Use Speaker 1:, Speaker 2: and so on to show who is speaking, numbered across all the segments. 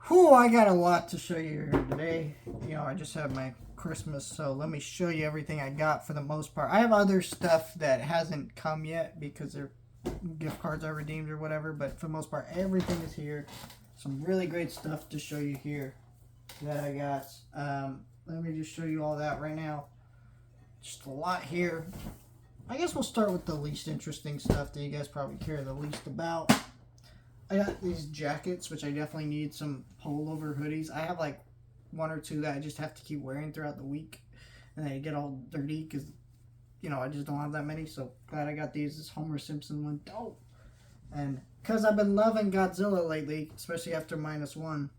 Speaker 1: Whew, I got a lot to show you here today. You know, I just had my Christmas, so let me show you everything I got for the most part. I have other stuff that hasn't come yet because they're gift cards I redeemed or whatever, but for the most part, everything is here. Some really great stuff to show you here that I got. Let me just show you all that right now. Just a lot here. I guess we'll start with the least interesting stuff that you guys probably care the least about. I got these jackets, which I definitely need some pullover hoodies. I have like one or two that I just have to keep wearing throughout the week. And they get all dirty because, you know, I just don't have that many. So glad I got these. This Homer Simpson one. Dope. And because I've been loving Godzilla lately, especially after -1.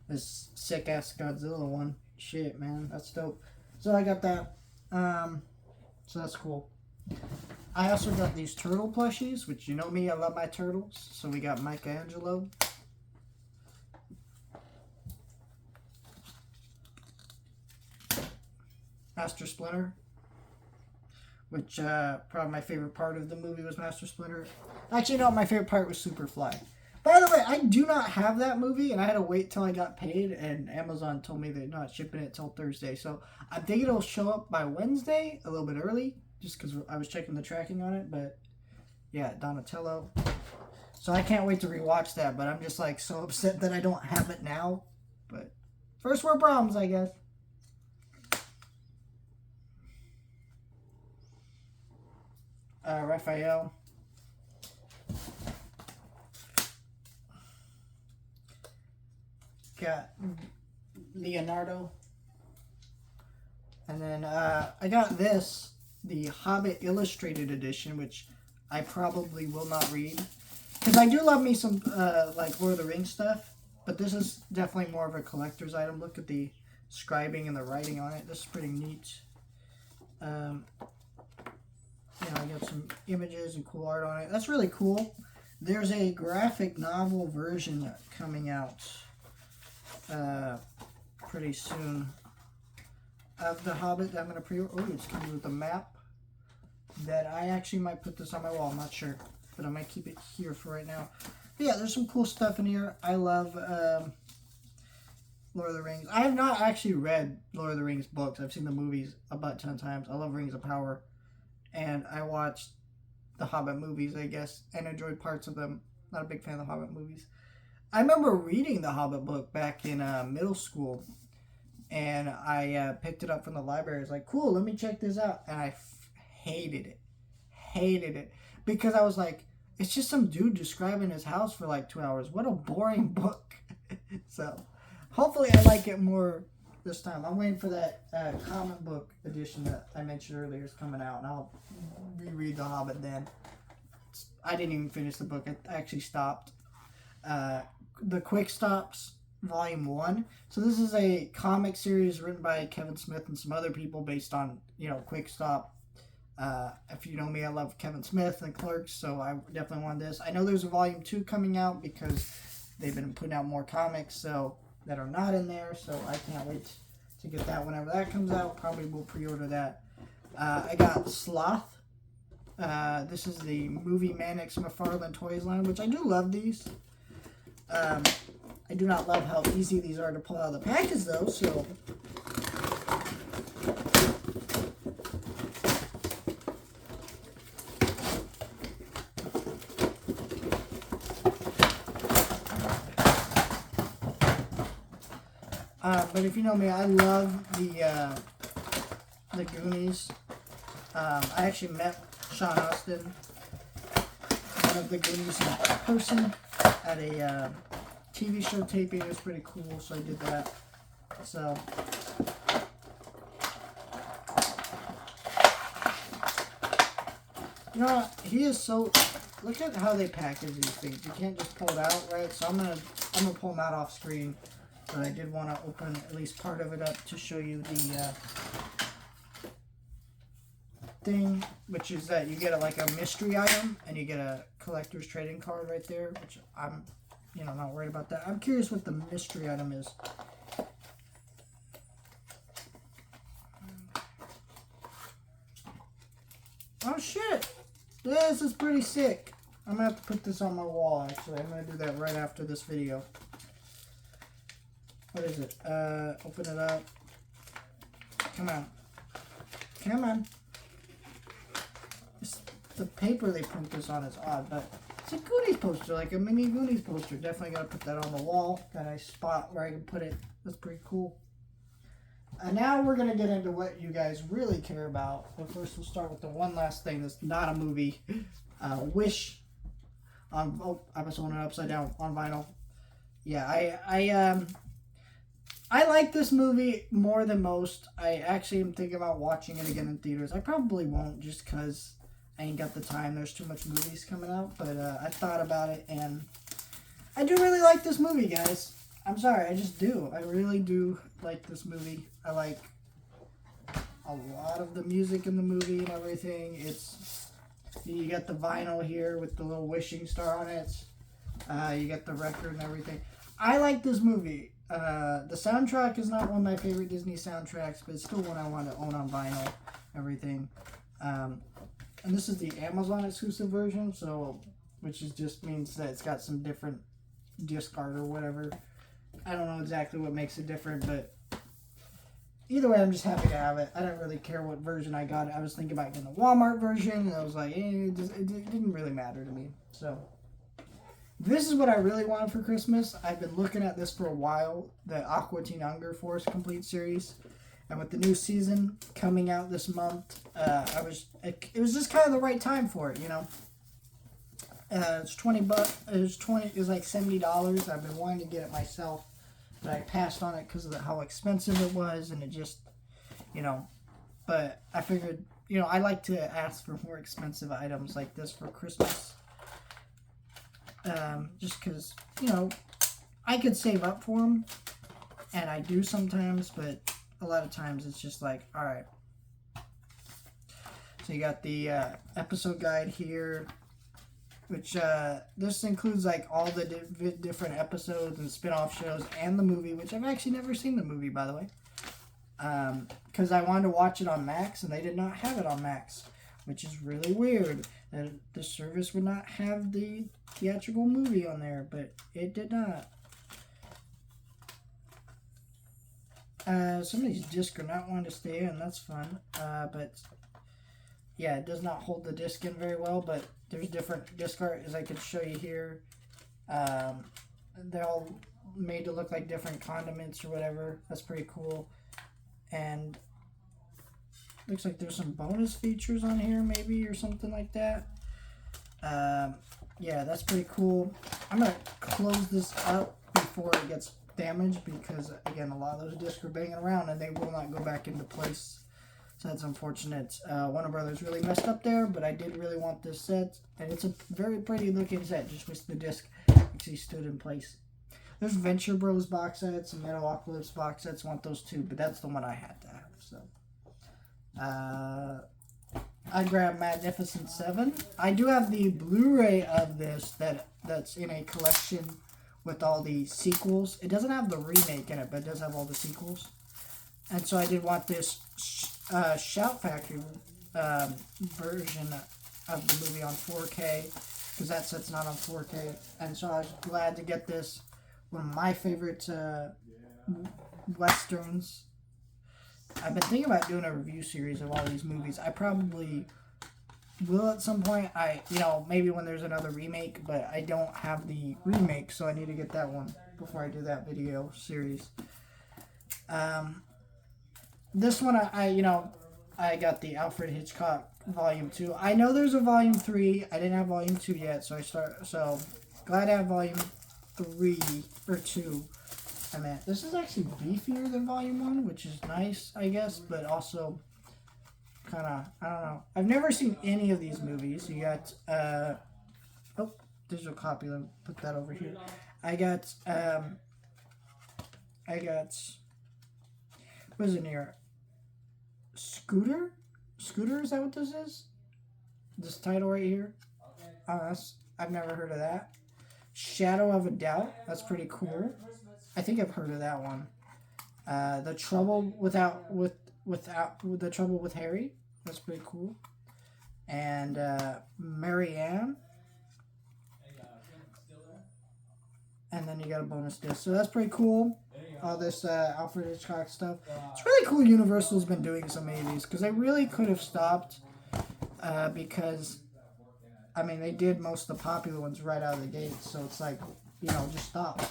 Speaker 1: This sick-ass Godzilla one. Shit, man. That's dope. So I got that. So that's cool. I also got these turtle plushies, which you know me, I love my turtles. So we got Michelangelo. Master Splinter. Which, probably my favorite part of the movie was Master Splinter. Actually, no, my favorite part was Superfly. By the way, I do not have that movie, and I had to wait till I got paid, and Amazon told me they're not shipping it till Thursday. So I'm thinking it'll show up by Wednesday, a little bit early, just because I was checking the tracking on it. But yeah, Donatello. So I can't wait to rewatch that, but I'm just like so upset that I don't have it now. But first world problems, I guess. Raphael. Got Leonardo. And then I got this, the Hobbit Illustrated Edition, which I probably will not read. Because I do love me some like Lord of the Rings stuff, but this is definitely more of a collector's item. Look at the scribing and the writing on it. This is pretty neat. You know, I got some images and cool art on it. That's really cool. There's a graphic novel version coming out pretty soon of The Hobbit that I'm going to pre-order. Oh, it's coming with a map that I actually might put this on my wall. I'm not sure, but I might keep it here for right now. But yeah, there's some cool stuff in here. I love Lord of the Rings. I have not actually read Lord of the Rings books. I've seen the movies a butt ton of times. I love Rings of Power. And I watched the Hobbit movies, I guess, and enjoyed parts of them. Not a big fan of the Hobbit movies. I remember reading the Hobbit book back in middle school, and I picked it up from the library. I was like, cool, let me check this out. And I hated it. Hated it. Because I was like, it's just some dude describing his house for like 2 hours. What a boring book. So, hopefully I like it more this time. I'm waiting for that comic book edition that I mentioned earlier is coming out, and I'll reread The Hobbit then. I didn't even finish the book. I actually stopped. The Quick Stops, Volume 1. So this is a comic series written by Kevin Smith and some other people based on, you know, Quick Stop. If you know me, I love Kevin Smith and Clerks, so I definitely wanted this. I know there's a Volume 2 coming out because they've been putting out more comics that are not in there, so I can't wait to get that whenever that comes out. Probably will pre-order that. I got Sloth. This is the Movie Mannix McFarlane Toys line, which I do love these. I do not love how easy these are to pull out of the package, though, so... but if you know me, I love the Goonies. I actually met Sean Astin, one of the Goonies in person, at a TV show taping. It was pretty cool, so I did that. So, you know what? He is so... Look at how they package these things. You can't just pull it out, right? So I'm gonna pull them out off screen. But I did want to open at least part of it up to show you the thing, which is that you get like a mystery item and you get a collector's trading card right there, which I'm, you know, not worried about that. I'm curious what the mystery item is. Oh shit! This is pretty sick. I'm gonna have to put this on my wall, actually. I'm gonna do that right after this video. What is it? Open it up. Come on. Come on. The paper they print this on is odd, but it's a Goonies poster, like a mini Goonies poster. Definitely gotta put that on the wall. Got a nice spot where I can put it. That's pretty cool. And now we're gonna get into what you guys really care about. But first, we'll start with the one last thing that's not a movie. Wish. I was holding it upside down on vinyl. Yeah, I like this movie more than most. I actually am thinking about watching it again in theaters. I probably won't just because I ain't got the time. There's too much movies coming out. But I thought about it, and I do really like this movie, guys. I'm sorry, I just do. I really do like this movie. I like a lot of the music in the movie and everything. You got the vinyl here with the little wishing star on it. You got the record and everything. I like this movie. The soundtrack is not one of my favorite Disney soundtracks, but it's still one I want to own on vinyl. Everything. And this is the Amazon exclusive version, so which just means that it's got some different disc art or whatever. I don't know exactly what makes it different, but either way, I'm just happy to have it. I don't really care what version I got. I was thinking about getting the Walmart version, and I was like, it didn't really matter to me. So, this is what I really wanted for Christmas. I've been looking at this for a while, the Aqua Teen Hunger Force Complete series. And with the new season coming out this month, it was just kind of the right time for it, you know. It's $20. It was like $70. I've been wanting to get it myself, but I passed on it because of how expensive it was, and it just, you know. But I figured, you know, I like to ask for more expensive items like this for Christmas, just because, you know, I could save up for them, and I do sometimes, but a lot of times it's just like, all right. So you got the episode guide here, which this includes like all the different episodes and spin-off shows and the movie, which I've actually never seen the movie, by the way, because I wanted to watch it on Max and they did not have it on Max, which is really weird. The service would not have the theatrical movie on there, but it did not. Some of these discs are not wanting to stay in. That's fun, but yeah, it does not hold the disc in very well, but there's different disc art, as I could show you here. They're all made to look like different condiments or whatever. That's pretty cool. And looks like there's some bonus features on here, maybe, or something like that. Yeah, that's pretty cool. I'm going to close this up before it gets damaged because, again, a lot of those discs are banging around and they will not go back into place. So that's unfortunate. Warner Brothers really messed up there, but I did really want this set. And it's a very pretty looking set. Just wish the disc actually stood in place. There's Venture Bros box sets and Metalocalypse box sets. Want those too, but that's the one I had to have. So, I grabbed Magnificent Seven. I do have the Blu-ray of this that's in a collection with all the sequels. It doesn't have the remake in it, but it does have all the sequels. And so I did want this Shout Factory version of the movie on 4K, because that set's not on 4K. And so I was glad to get this. One of my favorite westerns. I've been thinking about doing a review series of all these movies. I probably will at some point. Maybe when there's another remake, but I don't have the remake, so I need to get that one before I do that video series. This one, I got the Alfred Hitchcock Volume 2. I know there's a Volume 3. I didn't have Volume 2 yet, so glad to have Volume 3 or 2. I mean, this is actually beefier than Volume 1, which is nice, I guess, but also kind of, I don't know. I've never seen any of these movies. You got, digital copy. Let me put that over here. I got, what is it here? Scooter? Scooter, is that what this is? This title right here? I've never heard of that. Shadow of a Doubt. That's pretty cool. I think I've heard of that one. The Trouble with Harry. That's pretty cool. And Marianne. And then you got a bonus disc. So that's pretty cool. all this Alfred Hitchcock stuff. It's really cool. Universal's been doing so many of these because they really could have stopped because I mean they did most of the popular ones right out of the gate. So it's like just stop.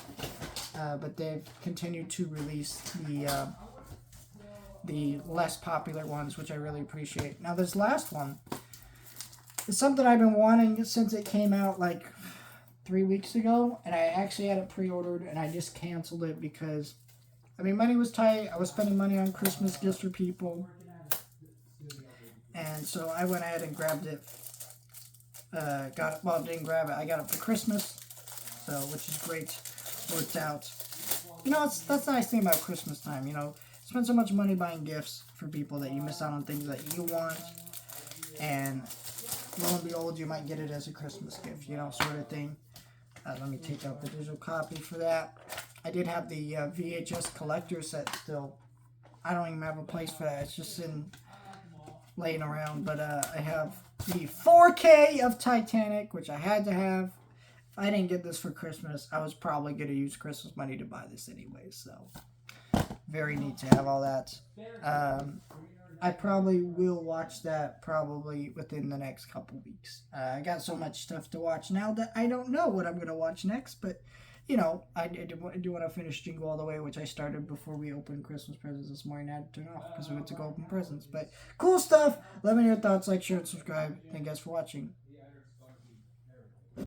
Speaker 1: But they've continued to release the less popular ones, which I really appreciate. Now this last one is something I've been wanting since it came out like 3 weeks ago, and I actually had it pre-ordered and I just canceled it because I mean money was tight. I was spending money on Christmas gifts for people, and so I went ahead and grabbed it. Didn't grab it. I got it for Christmas, so which is great. Worked out. That's the nice thing about Christmas time. Spend so much money buying gifts for people that you miss out on things that you want, and lo and behold, you might get it as a Christmas gift, sort of thing. Let me take out the digital copy for that. I did have the VHS collector set still. I don't even have a place for that. It's just laying around. But I have the 4K of Titanic, which I had to have. If I didn't get this for Christmas, I was probably going to use Christmas money to buy this anyway. So, very neat to have all that. I probably will watch that probably within the next couple weeks. I got so much stuff to watch now that I don't know what I'm going to watch next. But, I do want to finish Jingle All the Way, which I started before we opened Christmas presents this morning. I had to turn off because we went to go open presents. But cool stuff. Let me know your thoughts. Like, share, and subscribe. Thank you guys for watching.